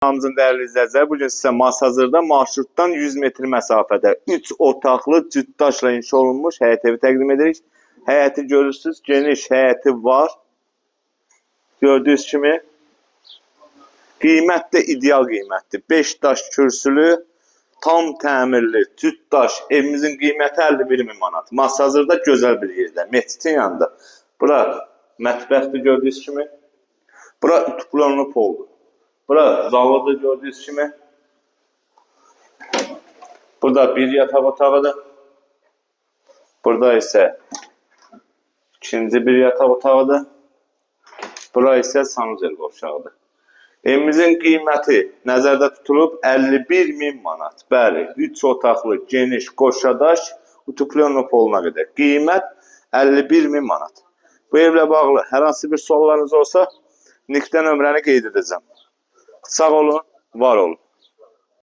Hamzın değerli izləyicilər, bugün sizə Masazırda marşrutdan 100 metr məsafədə 3 otaqlı cütdaşla inşa olunmuş həyət evi təqdim edirik. Həyəti görürsünüz, geniş həyəti var. Gördüyünüz kimi qiymət də ideal qiymətdir. 5 daş kürsülü, tam təmirli cütdaş evimizin qiyməti 51.000 manat. Masazırda gözəl bir yerdə, meçidin yanında. Bura mətbəxdir gördüyünüz kimi. Bura ütüklönlü poldur. Burada zalıda gördüğünüz kimi. Burada bir yatak otağıdır. Burada ise ikinci bir yatak otağıdır. Burada ise sanuzel qovşağıdır. Evimizin qiyməti nəzərdə tutulub 51.000 manat. Bəli, 3 otaqlı, geniş, qoşadaş, utuplyonlu poluna qədər. Qiymət 51.000 manat. Bu evlə bağlı hər hansı bir suallarınız olsa, Nikdə nömrəni qeyd edəcəm. Sağ olun, var olun.